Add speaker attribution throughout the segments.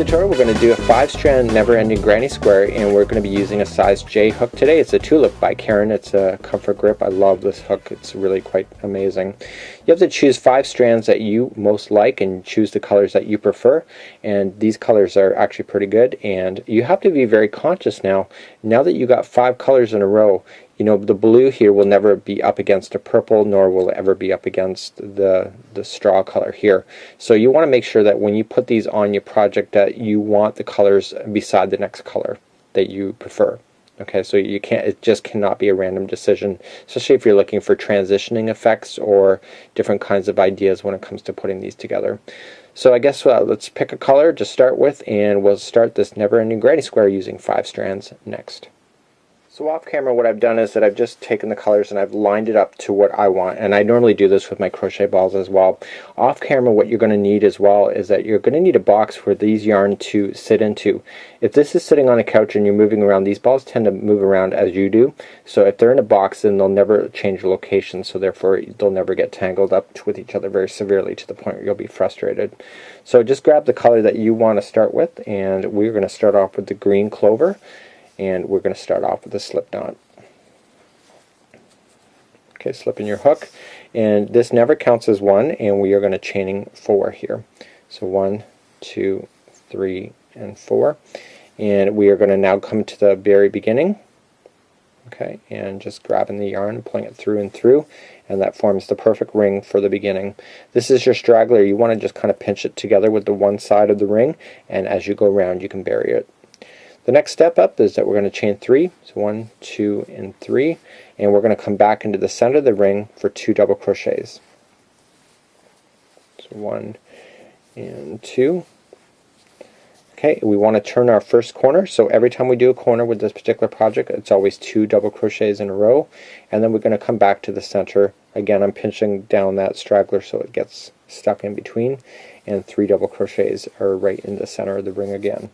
Speaker 1: tutorial we're going to do a 5-strand never-ending granny square, and we're going to be using a size J hook today. It's a Tulip by Karen. It's a comfort grip. I love this hook. It's really quite amazing. You have to choose 5 strands that you most like and choose the colors that you prefer, and these colors are actually pretty good. And you have to be very conscious now that you got 5 colors in a row. You know, the blue here will never be up against a purple, nor will it ever be up against the straw color here. So you want to make sure that when you put these on your project that you want the colors beside the next color that you prefer. Okay, so you can't, it just cannot be a random decision, especially if you're looking for transitioning effects or different kinds of ideas when it comes to putting these together. So I guess let's pick a color to start with, and we'll start this never-ending granny square using 5 strands next. So off camera what I've done is that I've just taken the colors and I've lined it up to what I want, and I normally do this with my crochet balls as well. Off camera what you're going to need as well is that you're going to need a box for these yarn to sit into. If this is sitting on a couch and you're moving around, these balls tend to move around as you do, so if they're in a box then they'll never change location, so therefore they'll never get tangled up with each other very severely to the point where you'll be frustrated. So just grab the color that you want to start with, and we're going to start off with the green clover. And we're going to start off with a slip knot. Okay, slip in your hook, and this never counts as 1, and we are going to chaining 4 here. So 1, 2, 3, and 4, and we are going to now come to the very beginning. Okay, and just grabbing the yarn and pulling it through and through, and that forms the perfect ring for the beginning. This is your straggler. You want to just kind of pinch it together with the one side of the ring, and as you go around you can bury it. The next step up is that we're going to chain 3, so 1, 2, and 3, and we're going to come back into the center of the ring for 2 double crochets. So 1 and 2. Okay, we want to turn our first corner, so every time we do a corner with this particular project it's always 2 double crochets in a row, and then we're going to come back to the center. Again, I'm pinching down that straggler so it gets stuck in between, and 3 double crochets are right in the center of the ring again.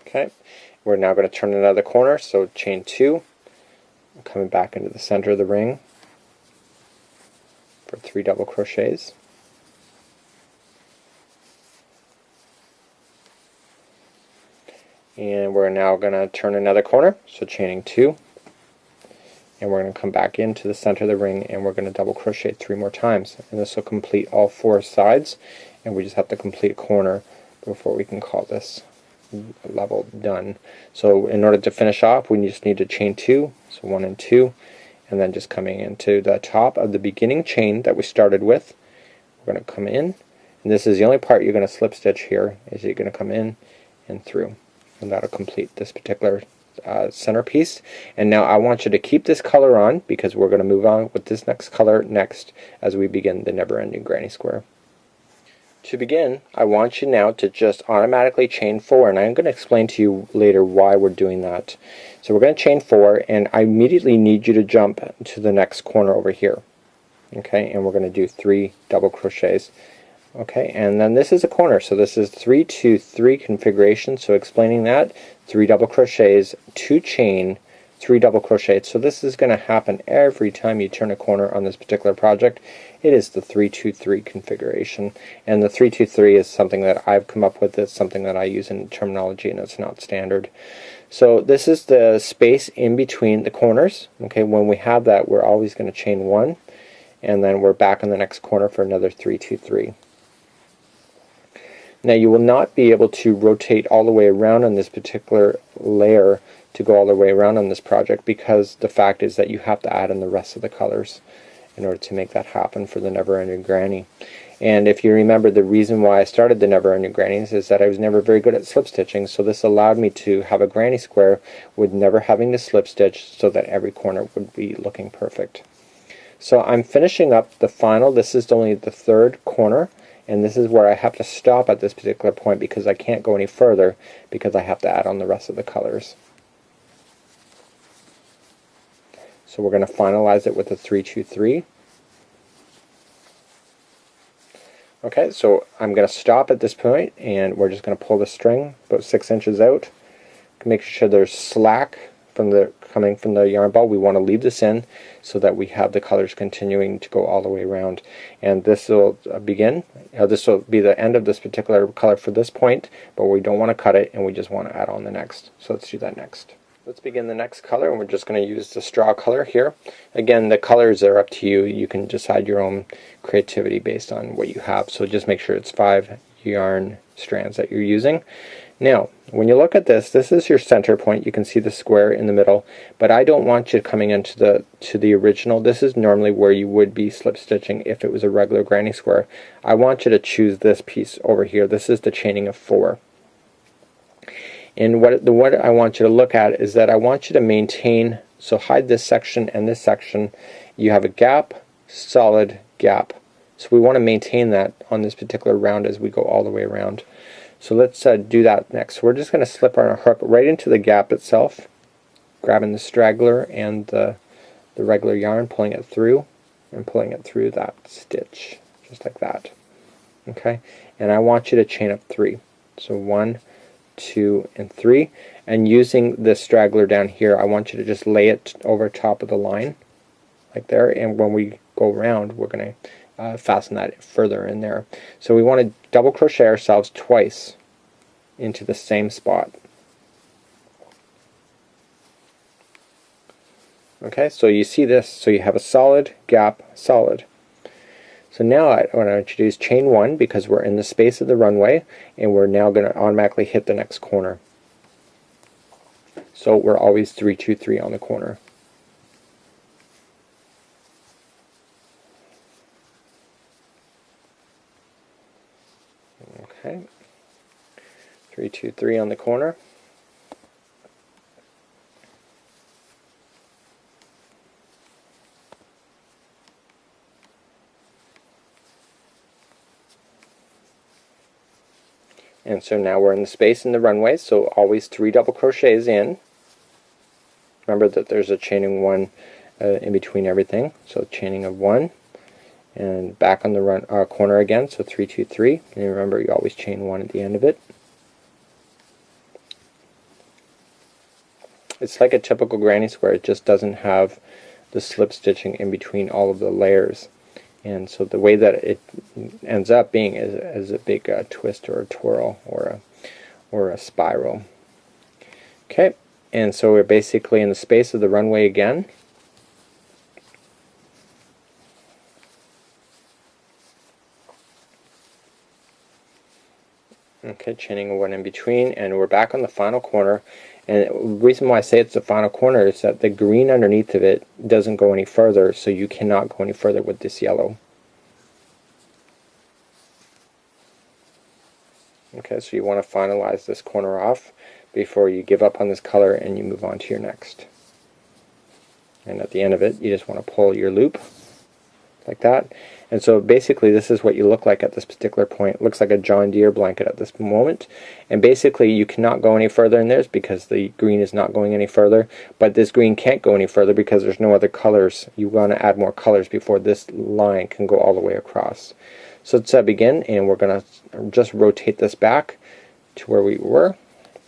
Speaker 1: Okay, we're now going to turn another corner, so chain 2, coming back into the center of the ring for 3 double crochets. And we're now going to turn another corner, so chaining 2, and we're going to come back into the center of the ring and we're going to double crochet 3 more times, and this will complete all 4 sides, and we just have to complete a corner before we can call this level done. So in order to finish off we just need to chain 2, so 1 and 2, and then just coming into the top of the beginning chain that we started with, we're going to come in, and this is the only part you're going to slip stitch here, is you're going to come in and through, and that'll complete this particular centerpiece. And now I want you to keep this color on because we're going to move on with this next color next as we begin the never-ending granny square. To begin, I want you now to just automatically chain 4, and I'm going to explain to you later why we're doing that. So we're going to chain 4, and I immediately need you to jump to the next corner over here. Okay, and we're going to do 3 double crochets. Okay, and then this is a corner, so this is 3 2 3 configuration. So explaining that, 3 double crochets, 2 chain, 3 double crochets. So this is going to happen every time you turn a corner on this particular project. It is the 3 2 3 configuration, and the 3 2 3 is something that I've come up with. It's something that I use in terminology, and it's not standard. So this is the space in between the corners. Okay, when we have that, we're always going to chain 1, and then we're back in the next corner for another 3 2 3. Now you will not be able to rotate all the way around on this particular layer to go all the way around on this project, because the fact is that you have to add in the rest of the colors in order to make that happen for the never-ending granny. And if you remember, the reason why I started the never-ending grannies is that I was never very good at slip stitching, so this allowed me to have a granny square with never having to slip stitch, so that every corner would be looking perfect. So I'm finishing up the final, this is only the 3rd corner, and this is where I have to stop at this particular point because I can't go any further because I have to add on the rest of the colors. So we're going to finalize it with a 3 2 3. Okay, so I'm going to stop at this point, and we're just going to pull the string about 6 inches out. Make sure there's slack coming from the yarn ball, we want to leave this in so that we have the colors continuing to go all the way around. And this will begin, this will be the end of this particular color for this point, but we don't want to cut it and we just want to add on the next. So let's do that next. Let's begin the next color, and we're just going to use the straw color here. Again, the colors are up to you. You can decide your own creativity based on what you have. So just make sure it's 5 yarn strands that you're using. Now, when you look at this, this is your center point. You can see the square in the middle, but I don't want you coming into the original. This is normally where you would be slip stitching if it was a regular granny square. I want you to choose this piece over here. This is the chaining of 4. And what I want you to look at is that I want you to maintain, so hide this section and this section. You have a gap, solid, gap. So we want to maintain that on this particular round as we go all the way around. So let's do that next. We're just going to slip our hook right into the gap itself, grabbing the straggler and the regular yarn, pulling it through, and pulling it through that stitch, just like that. Okay, and I want you to chain up 3. So 1, 2, and 3, and using this straggler down here, I want you to just lay it over top of the line, like there. And when we go around, we're going to fasten that further in there. So we want to double crochet ourselves twice into the same spot. Okay, so you see this, so you have a solid, gap, solid. So now what I want you to do is chain 1 because we're in the space of the runway, and we're now going to automatically hit the next corner. So we're always 3, 2, 3 on the corner. Okay, 3, 2, 3 on the corner. And so now we're in the space in the runway, so always 3 double crochets in. Remember that there's a chaining 1 in between everything, so chaining of 1, and back on the corner again, so 3, 2, 3. And remember, you always chain 1 at the end of it. It's like a typical granny square, it just doesn't have the slip stitching in between all of the layers. And so the way that it ends up being is a big twist or a twirl or a spiral. Okay, and so we're basically in the space of the runway again. Okay, chaining 1 in between, and we're back on the final corner. And the reason why I say it's the final corner is that the green underneath of it doesn't go any further, so you cannot go any further with this yellow. Okay, so you want to finalize this corner off before you give up on this color and you move on to your next. And at the end of it, you just want to pull your loop like that. And so basically this is what you look like at this particular point. It looks like a John Deere blanket at this moment. And basically you cannot go any further in this because the green is not going any further. But this green can't go any further because there's no other colors. You want to add more colors before this line can go all the way across. So let's begin, and we're going to just rotate this back to where we were.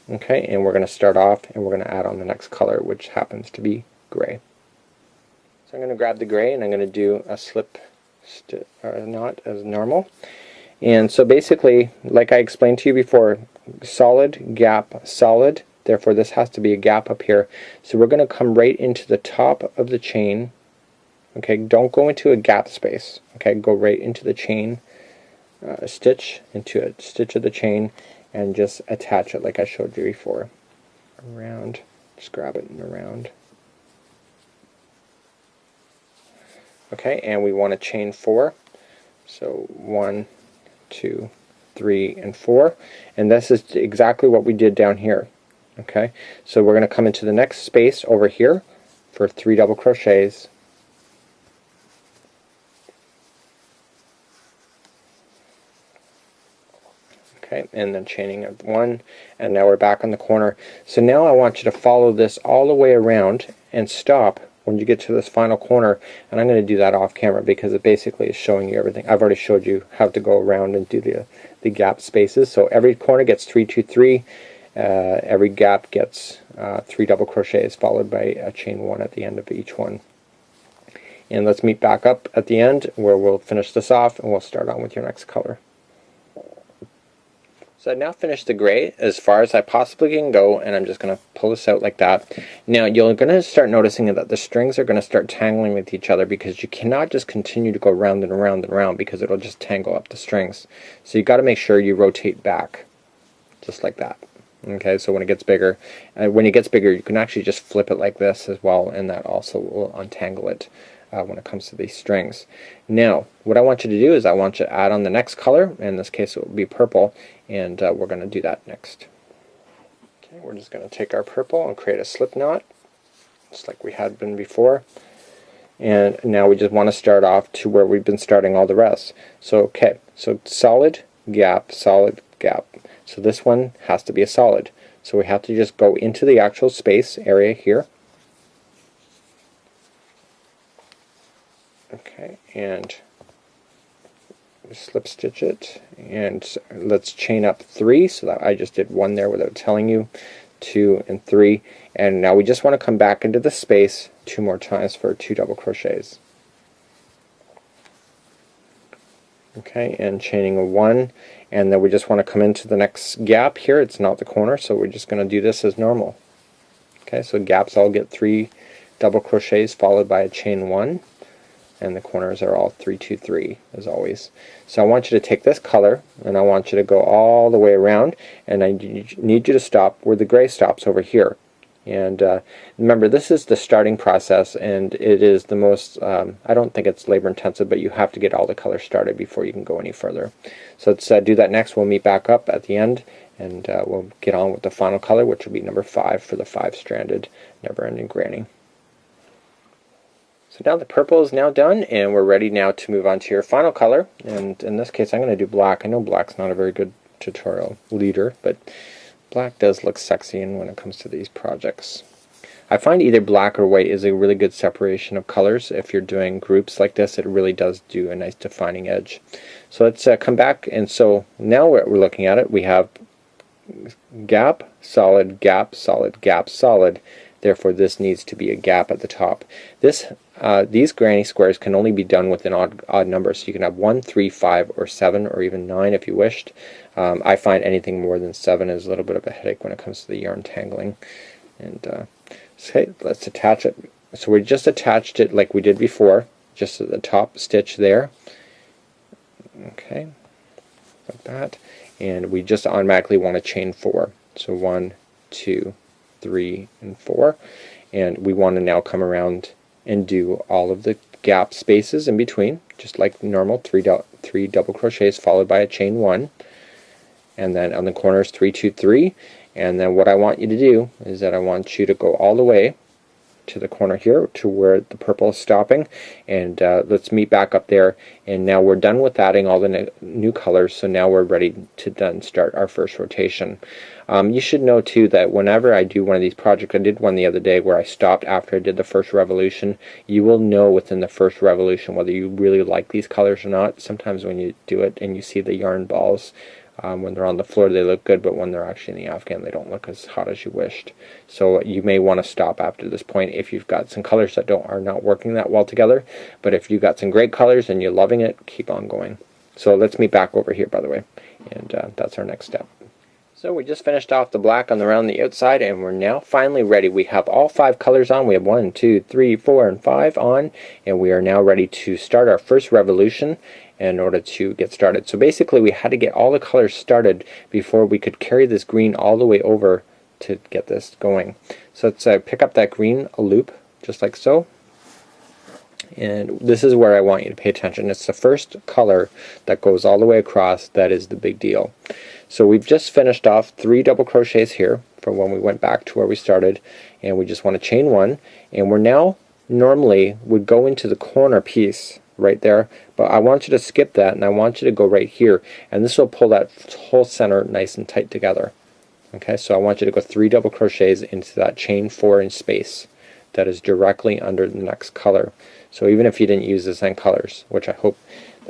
Speaker 1: Okay, and we're going to start off and we're going to add on the next color, which happens to be gray. So I'm going to grab the gray and I'm going to do a slip knot as normal. And so basically, like I explained to you before, solid, gap, solid. Therefore this has to be a gap up here. So we're going to come right into the top of the chain. Okay, don't go into a gap space. Okay, go right into the chain stitch, into a stitch of the chain, and just attach it like I showed you before. Around, just grab it and around. Okay, and we want to chain 4. So 1, 2, 3, and 4. And this is exactly what we did down here. Okay, so we're going to come into the next space over here for 3 double crochets. Okay, and then chaining of 1, and now we're back on the corner. So now I want you to follow this all the way around and stop when you get to this final corner, and I'm going to do that off camera because it basically is showing you everything. I've already showed you how to go around and do the gap spaces. So every corner gets 3, 2, 3, every gap gets 3 double crochets followed by a chain 1 at the end of each one. And let's meet back up at the end where we'll finish this off and we'll start on with your next color. So I've now finished the gray as far as I possibly can go, and I'm just going to pull this out like that. Now you're going to start noticing that the strings are going to start tangling with each other, because you cannot just continue to go round and around and around, because it'll just tangle up the strings. So you've got to make sure you rotate back, just like that. Okay, so when it gets bigger, you can actually just flip it like this as well, and that also will untangle it when it comes to these strings. Now, what I want you to do is I want you to add on the next color. In this case, it will be purple, and we're going to do that next. Okay, we're just going to take our purple and create a slip knot, just like we had been before. And now we just want to start off to where we've been starting all the rest. So, okay, so solid, gap, solid, gap. So this one has to be a solid. So we have to just go into the actual space area here. Okay, and slip stitch it, and let's chain up 3, so that I just did 1 there without telling you, 2 and 3, and now we just want to come back into the space 2 more times for 2 double crochets. Okay, and chaining a 1, and then we just want to come into the next gap here. It's not the corner, so we're just going to do this as normal. Okay, so gaps all get 3 double crochets followed by a chain 1, and the corners are all 3, 2, 3 as always. So I want you to take this color and I want you to go all the way around, and I need you to stop where the gray stops over here. And remember, this is the starting process, and it is the most, I don't think it's labor intensive, but you have to get all the colors started before you can go any further. So let's do that next. We'll meet back up at the end, and we'll get on with the final color, which will be number 5 for the 5-stranded never-ending granny. So now the purple is now done, and we're ready now to move on to your final color. And in this case, I'm going to do black. I know black's not a very good tutorial leader, but black does look sexy when it comes to these projects. I find either black or white is a really good separation of colors. If you're doing groups like this, it really does do a nice defining edge. So let's come back, and so now what we're looking at it, we have gap, solid, gap, solid, gap, solid. Therefore, this needs to be a gap at the top. These granny squares can only be done with an odd number, so you can have 1, 3, 5, or 7, or even 9 if you wished. I find anything more than 7 is a little bit of a headache when it comes to the yarn tangling. And okay, let's attach it. So we just attached it like we did before, just at the top stitch there. Okay, like that. And we just automatically want to chain 4. So 1, 2, 3, and 4. And we want to now come around and do all of the gap spaces in between, just like normal, 3 double crochets followed by a chain 1, and then on the corners 3, 2, 3. And then what I want you to do is that I want you to go all the way to the corner here to where the purple is stopping, and let's meet back up there. And now we're done with adding all the new colors, so now we're ready to then start our first rotation. You should know too that whenever I do one of these projects, I did one the other day where I stopped after I did the first revolution. You will know within the first revolution whether you really like these colors or not. Sometimes when you do it and you see the yarn balls, when they're on the floor they look good, but when they're actually in the afghan they don't look as hot as you wished. So you may want to stop after this point if you've got some colors that are not working that well together. But if you've got some great colors and you're loving it, keep on going. So let's meet back over here, by the way, and that's our next step. So we just finished off the black around the outside, and we're now finally ready. We have all 5 colors on. We have 1, 2, 3, 4, and 5 on, and we are now ready to start our first revolution in order to get started. So basically we had to get all the colors started before we could carry this green all the way over to get this going. So let's pick up that green loop just like so. And this is where I want you to pay attention. It's the first color that goes all the way across that is the big deal. So we've just finished off 3 double crochets here from when we went back to where we started, and we just want to chain 1, and we're now normally would go into the corner piece right there, but I want you to skip that and I want you to go right here, and this will pull that whole center nice and tight together. Okay, so I want you to go 3 double crochets into that chain 4 inch space that is directly under the next color. So even if you didn't use the same colors, which I hope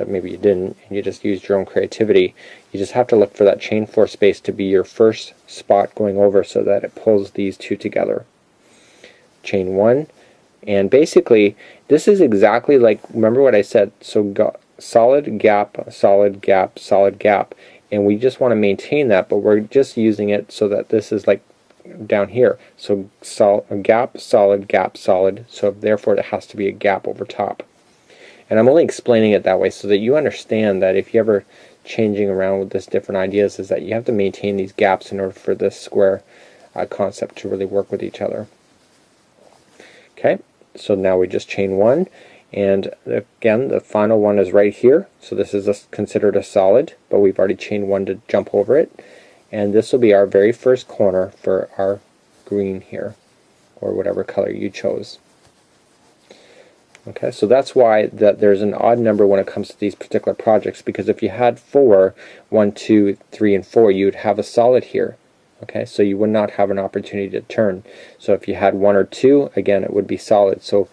Speaker 1: that maybe you didn't, and you just used your own creativity, you just have to look for that chain 4 space to be your first spot going over so that it pulls these two together. Chain 1, and basically this is exactly like, remember what I said, so solid gap, solid gap, solid gap, and we just want to maintain that, but we're just using it so that this is like down here, so gap, solid, so therefore it has to be a gap over top. And I'm only explaining it that way so that you understand that if you ever changing around with this different ideas, is that you have to maintain these gaps in order for this square concept to really work with each other. Okay, so now we just chain 1, and again the final one is right here, so this is considered a solid, but we've already chained 1 to jump over it, and this will be our very first corner for our green here, or whatever color you chose. Okay, so that's why there's an odd number when it comes to these particular projects, because if you had 4, 1, 2, 3, and 4, you'd have a solid here. Okay, so you would not have an opportunity to turn. So if you had 1 or 2, again, it would be solid. So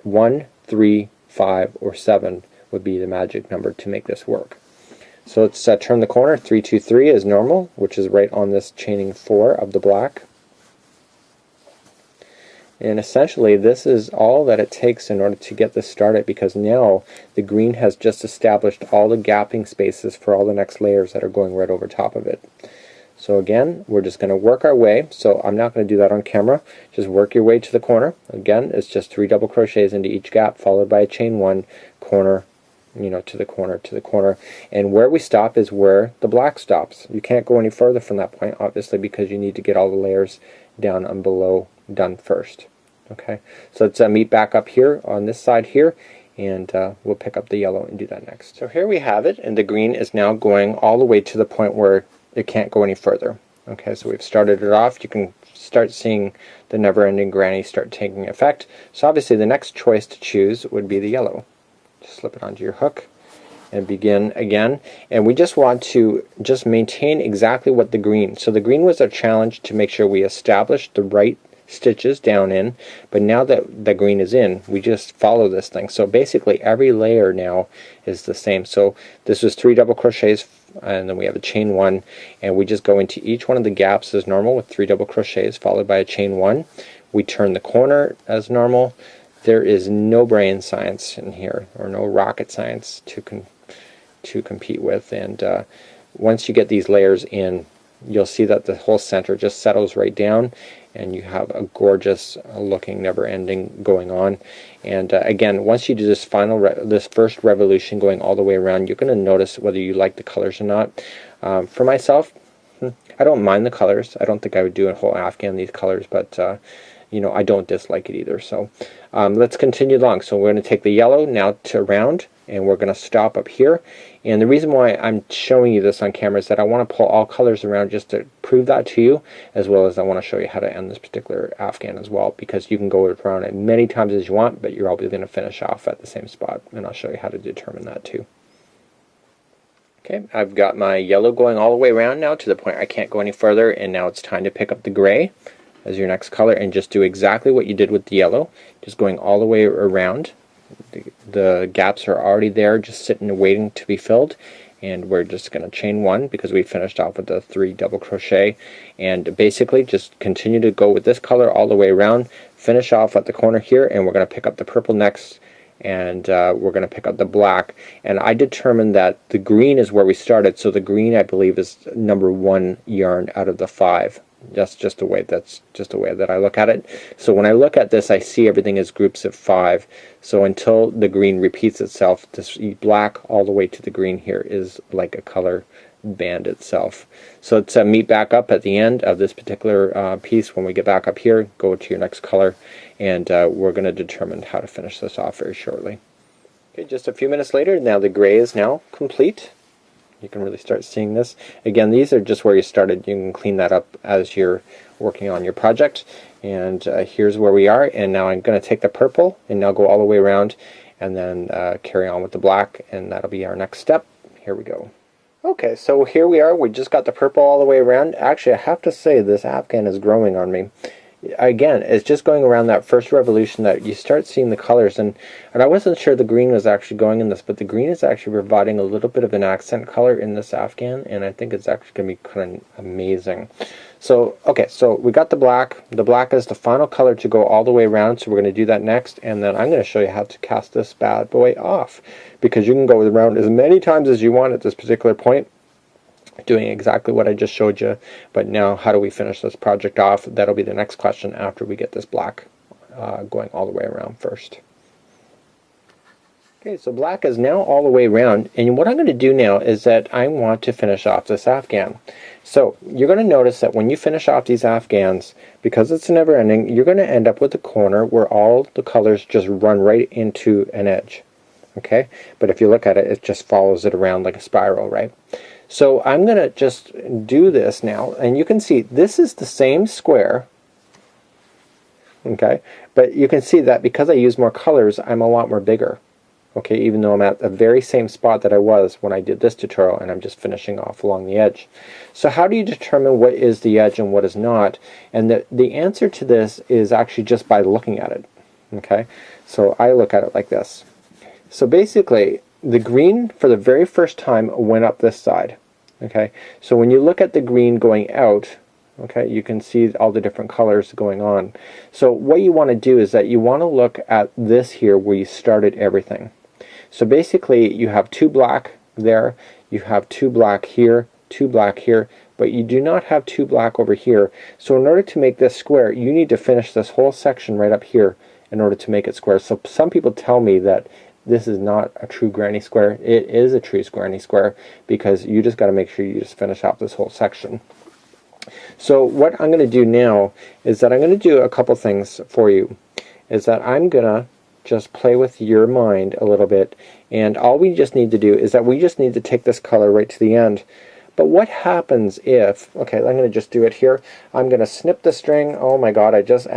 Speaker 1: 1, 3, 5, or 7 would be the magic number to make this work. So let's turn the corner. 3, 2, 3 is normal, which is right on this chaining 4 of the black. And essentially this is all that it takes in order to get this started, because now the green has just established all the gapping spaces for all the next layers that are going right over top of it. So again, we're just going to work our way, so I'm not going to do that on camera, just work your way to the corner. Again, it's just 3 double crochets into each gap followed by a chain 1, corner, to the corner, to the corner, and where we stop is where the black stops. You can't go any further from that point, obviously, because you need to get all the layers down and below done first. Okay, so let's meet back up here on this side here, and we'll pick up the yellow and do that next. So here we have it, and the green is now going all the way to the point where it can't go any further. Okay, so we've started it off. You can start seeing the never-ending granny start taking effect. So obviously the next choice to choose would be the yellow. Just slip it onto your hook and begin again, and we just want to just maintain exactly what the green. So the green was a challenge to make sure we established the right stitches down in, but now that the green is in, we just follow this thing. So basically every layer now is the same. So this was 3 double crochets, and then we have a chain 1, and we just go into each one of the gaps as normal with 3 double crochets followed by a chain 1. We turn the corner as normal. There is no brain science in here, or no rocket science to compete with, and once you get these layers in, you'll see that the whole center just settles right down, and you have a gorgeous looking never-ending going on. And again, once you do this this first revolution going all the way around, you're going to notice whether you like the colors or not. For myself, I don't mind the colors. I don't think I would do a whole Afghan these colors, but I don't dislike it either. So let's continue along. So we're going to take the yellow now to round, and we're going to stop up here. And the reason why I'm showing you this on camera is that I want to pull all colors around just to prove that to you, as well as I want to show you how to end this particular Afghan as well, because you can go around it many times as you want, but you're always going to finish off at the same spot, and I'll show you how to determine that too. Okay, I've got my yellow going all the way around now to the point I can't go any further, and now it's time to pick up the gray as your next color and just do exactly what you did with the yellow, just going all the way around. The gaps are already there, just sitting and waiting to be filled, and we're just going to chain 1 because we finished off with the 3 double crochet, and basically just continue to go with this color all the way around, finish off at the corner here, and we're going to pick up the purple next, and we're going to pick up the black. And I determined that the green is where we started, so the green I believe is number 1 yarn out of the 5. That's just the way that I look at it. So when I look at this, I see everything as groups of 5. So until the green repeats itself, this black all the way to the green here is like a color band itself. So let's meet back up at the end of this particular piece. When we get back up here, go to your next color, and we're going to determine how to finish this off very shortly. Okay, just a few minutes later, now the gray is now complete. You can really start seeing this. Again, these are just where you started. You can clean that up as you're working on your project. And here's where we are. And now I'm going to take the purple and now go all the way around, and then carry on with the black, and that'll be our next step. Here we go. Okay, so here we are. We just got the purple all the way around. Actually, I have to say this Afghan is growing on me. again, it's just going around that first revolution that you start seeing the colors, and I wasn't sure the green was actually going in this, but the green is actually providing a little bit of an accent color in this afghan, and I think it's actually going to be kind of amazing. So okay, so we got the black. The black is the final color to go all the way around, so we're going to do that next, and then I'm going to show you how to cast this bad boy off, because you can go around as many times as you want at this particular point, doing exactly what I just showed you. But now, how do we finish this project off? That'll be the next question after we get this black going all the way around first. Okay, so black is now all the way around, and what I'm going to do now is that I want to finish off this afghan. So you're going to notice that when you finish off these afghans, because it's never ending, you're going to end up with a corner where all the colors just run right into an edge. Okay, but if you look at it, it just follows it around like a spiral, right? So I'm going to just do this now, and you can see this is the same square, okay, but you can see that because I use more colors, I'm a lot more bigger, okay, even though I'm at the very same spot that I was when I did this tutorial, and I'm just finishing off along the edge. So how do you determine what is the edge and what is not? And the answer to this is actually just by looking at it, okay? So I look at it like this. So basically, the green for the very first time went up this side. Okay, so when you look at the green going out, okay, you can see all the different colors going on. So what you want to do is that you want to look at this here where you started everything. So basically you have two black there, you have two black here, two black here, but you do not have two black over here. So in order to make this square, you need to finish this whole section right up here in order to make it square. So some people tell me that this is not a true granny square. It is a true granny square, because you just got to make sure you just finish out this whole section. So what I'm going to do now is that I'm going to do a couple things for you. Is that I'm going to just play with your mind a little bit, and all we just need to do is that we just need to take this color right to the end. But what happens if, okay, I'm going to just do it here. I'm going to snip the string. Oh my god, I just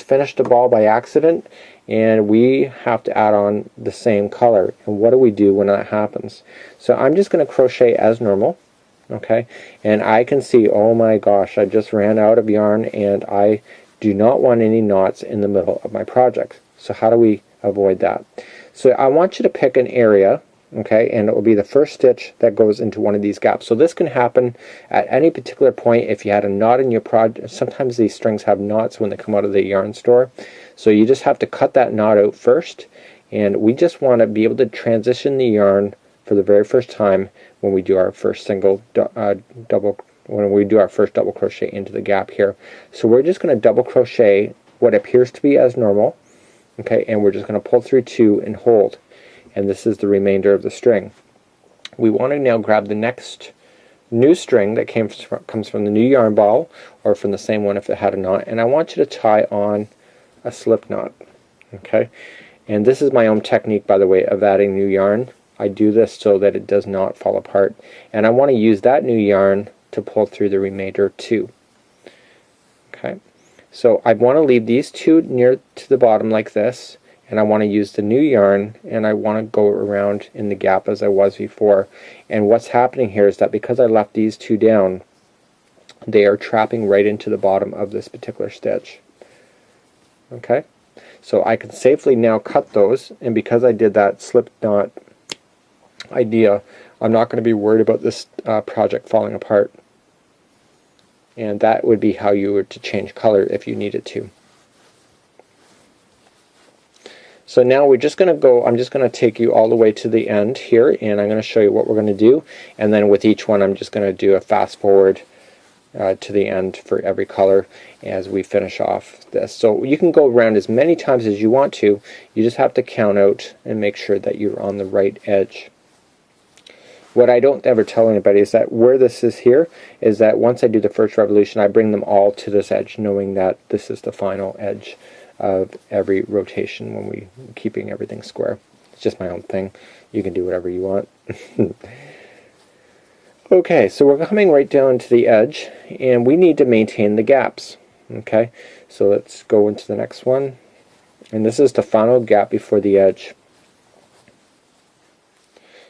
Speaker 1: finished the ball by accident, and we have to add on the same color. And what do we do when that happens? So I'm just going to crochet as normal, okay, and I can see, oh my gosh, I just ran out of yarn, and I do not want any knots in the middle of my project. So how do we avoid that? So I want you to pick an area, okay, and it will be the first stitch that goes into one of these gaps. So this can happen at any particular point. If you had a knot in your project, sometimes these strings have knots when they come out of the yarn store, so you just have to cut that knot out first, and we just want to be able to transition the yarn for the very first time when we do our first double crochet into the gap here. So we're just going to double crochet what appears to be as normal, okay, and we're just going to pull through 2 and hold. And this is the remainder of the string. We want to now grab the next new string that comes from the new yarn ball, or from the same one if it had a knot, and I want you to tie on a slip knot. Okay, and this is my own technique, by the way, of adding new yarn. I do this so that it does not fall apart, and I want to use that new yarn to pull through the remainder too. Okay, so I want to leave these two near to the bottom like this, and I want to use the new yarn, and I want to go around in the gap as I was before. And what's happening here is that because I left these two down, they are trapping right into the bottom of this particular stitch. Okay, so I can safely now cut those, and because I did that slip knot idea, I'm not going to be worried about this project falling apart. And that would be how you were to change color if you needed to. So now we're just going to go, I'm just going to take you all the way to the end here, and I'm going to show you what we're going to do, and then with each one I'm just going to do a fast forward to the end for every color as we finish off this. So you can go around as many times as you want to, you just have to count out and make sure that you're on the right edge. What I don't ever tell anybody is that where this is here is that once I do the first revolution, I bring them all to this edge, knowing that this is the final edge of every rotation when we keeping everything square. It's just my own thing. You can do whatever you want. Okay, so we're coming right down to the edge, and we need to maintain the gaps. Okay, so let's go into the next one, and this is the final gap before the edge.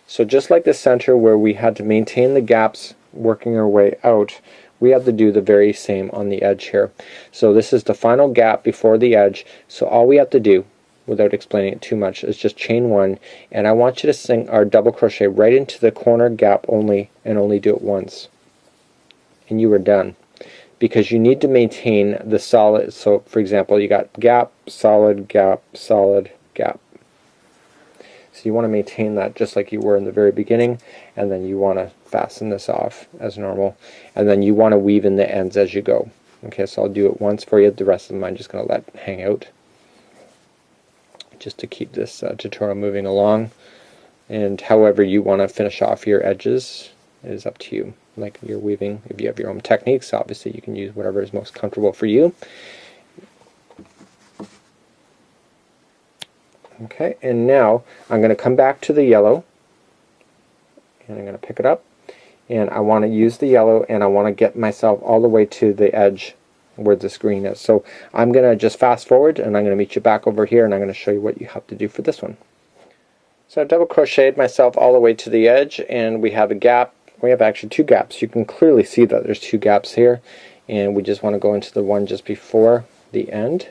Speaker 1: So just like the center where we had to maintain the gaps working our way out, we have to do the very same on the edge here. So this is the final gap before the edge, so all we have to do, without explaining it too much, is just chain one, and I want you to sink our double crochet right into the corner gap only, and only do it once, and you are done. Because you need to maintain the solid, so for example you got gap, solid, gap, solid, gap. So you want to maintain that just like you were in the very beginning, and then you want to fasten this off as normal, and then you want to weave in the ends as you go. Okay, so I'll do it once for you, the rest of them I'm just going to let hang out just to keep this tutorial moving along. And however you want to finish off your edges is up to you. Like you're weaving, if you have your own techniques, obviously you can use whatever is most comfortable for you. Okay, and now I'm going to come back to the yellow, and I'm going to pick it up, and I want to use the yellow, and I want to get myself all the way to the edge where this green is. So I'm going to just fast forward, and I'm going to meet you back over here, and I'm going to show you what you have to do for this one. So I've double crocheted myself all the way to the edge, and we have a gap. We have actually two gaps. You can clearly see that there's two gaps here, and we just want to go into the one just before the end.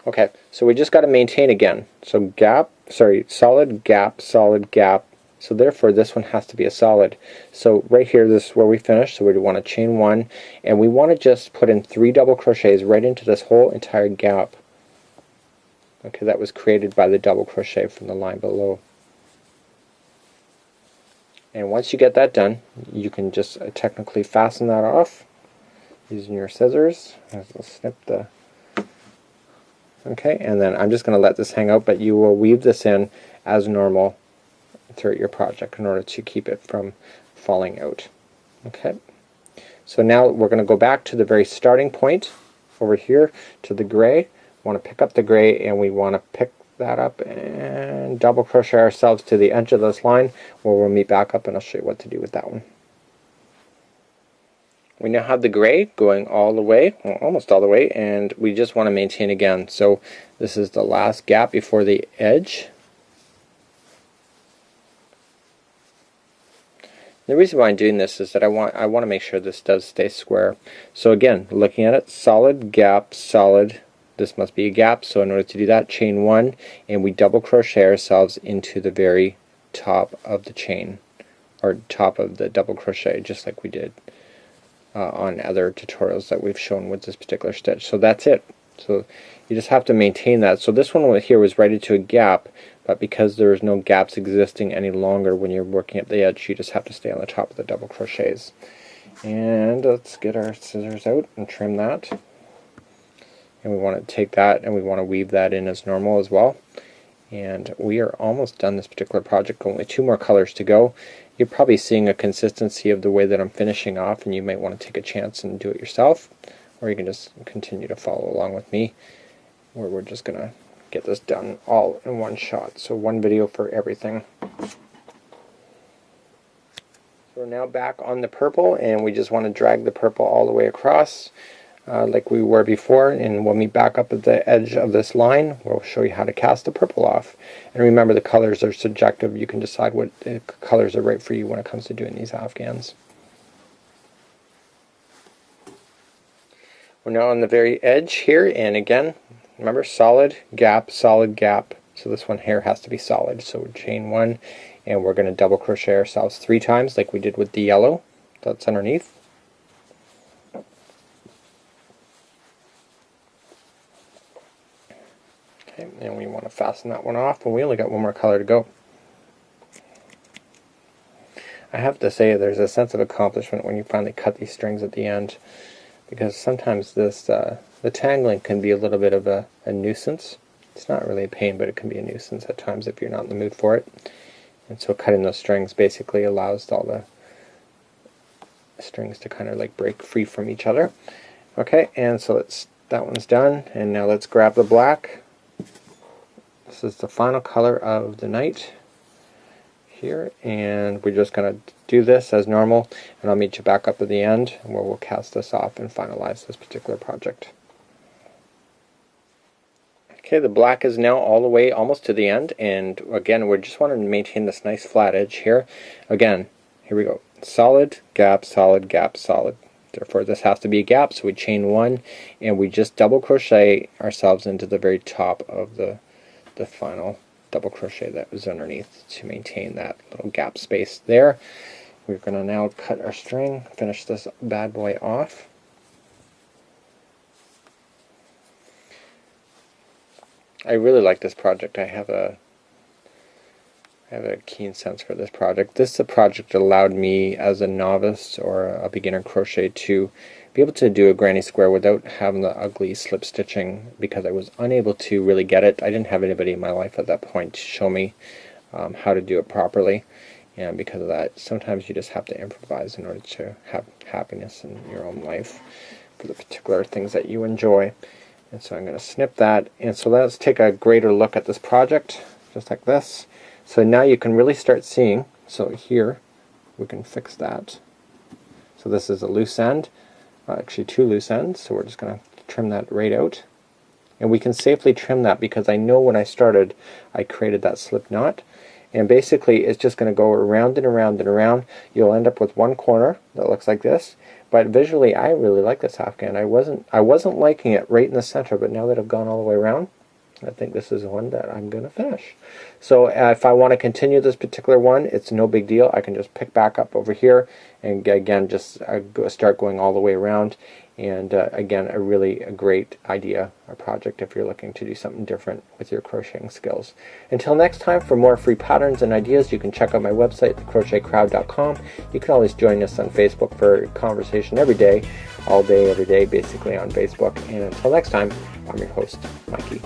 Speaker 1: Okay, so we just got to maintain again. So gap, sorry, solid, gap, solid, gap. So therefore this one has to be a solid. So right here, this is where we finish. So we want to chain one, and we want to just put in 3 double crochets right into this whole entire gap. Okay, that was created by the double crochet from the line below. And once you get that done, you can just technically fasten that off using your scissors. I'll snip the. Okay, and then I'm just going to let this hang out, but you will weave this in as normal throughout your project in order to keep it from falling out. Okay, so now we're going to go back to the very starting point over here to the gray. We want to pick up the gray, and we want to pick that up and double crochet ourselves to the edge of this line where we'll meet back up, and I'll show you what to do with that one. We now have the gray going all the way, well, almost all the way, and we just want to maintain again. So this is the last gap before the edge. The reason why I'm doing this is that I want to make sure this does stay square. So again, looking at it, solid, gap, solid. This must be a gap, so in order to do that, chain one, and we double crochet ourselves into the very top of the chain, or top of the double crochet, just like we did on other tutorials that we've shown with this particular stitch. So that's it. So you just have to maintain that. So this one here was right into a gap, but because there's no gaps existing any longer when you're working at the edge, you just have to stay on the top of the double crochets. And let's get our scissors out and trim that. And we want to take that and we want to weave that in as normal as well. And we are almost done this particular project. Only 2 more colors to go. You're probably seeing a consistency of the way that I'm finishing off, and you might want to take a chance and do it yourself, or you can just continue to follow along with me, where we're just going to get this done all in one shot. So one video for everything. So we're now back on the purple, and we just want to drag the purple all the way across. Like we were before, and when we back up at the edge of this line, we'll show you how to cast the purple off. And remember, the colors are subjective. You can decide what colors are right for you when it comes to doing these afghans. We're now on the very edge here, and again, remember, solid, gap, solid, gap. So this one here has to be solid. So we chain one, and we're going to double crochet ourselves 3 times like we did with the yellow that's underneath. Okay, and we want to fasten that one off, and we only got 1 more color to go. I have to say, there's a sense of accomplishment when you finally cut these strings at the end, because sometimes this the tangling can be a little bit of a nuisance. It's not really a pain, but it can be a nuisance at times if you're not in the mood for it. And so cutting those strings basically allows all the strings to kind of like break free from each other. Okay, and so that one's done, and now let's grab the black. This is the final color of the night here, and we're just going to do this as normal, and I'll meet you back up at the end where we'll cast this off and finalize this particular project. Okay, the black is now all the way almost to the end, and again we just want to maintain this nice flat edge here. Again, here we go. Solid, gap, solid, gap, solid. Therefore this has to be a gap, so we chain 1 and we just double crochet ourselves into the very top of the final double crochet that was underneath to maintain that little gap space there. We're going to now cut our string, finish this bad boy off. I really like this project. I have a keen sense for this project. This project allowed me as a novice or a beginner crochet to be able to do a granny square without having the ugly slip stitching, because I was unable to really get it. I didn't have anybody in my life at that point to show me how to do it properly, and because of that sometimes you just have to improvise in order to have happiness in your own life for the particular things that you enjoy. And so I'm going to snip that, and so let's take a greater look at this project just like this. So now you can really start seeing, so here we can fix that. So this is a loose end, actually 2 loose ends, so we're just going to trim that right out. And we can safely trim that because I know when I started I created that slip knot, and basically it's just going to go around and around and around. You'll end up with one corner that looks like this, but visually I really like this afghan. I wasn't liking it right in the center, but now that I've gone all the way around, I think this is one that I'm going to finish. So if I want to continue this particular one, it's no big deal. I can just pick back up over here and again just start going all the way around. And again, a great idea or project if you're looking to do something different with your crocheting skills. Until next time, for more free patterns and ideas, you can check out my website, crochetcrowd.com. You can always join us on Facebook for conversation every day, all day, every day, basically on Facebook. And until next time, I'm your host, Mikey.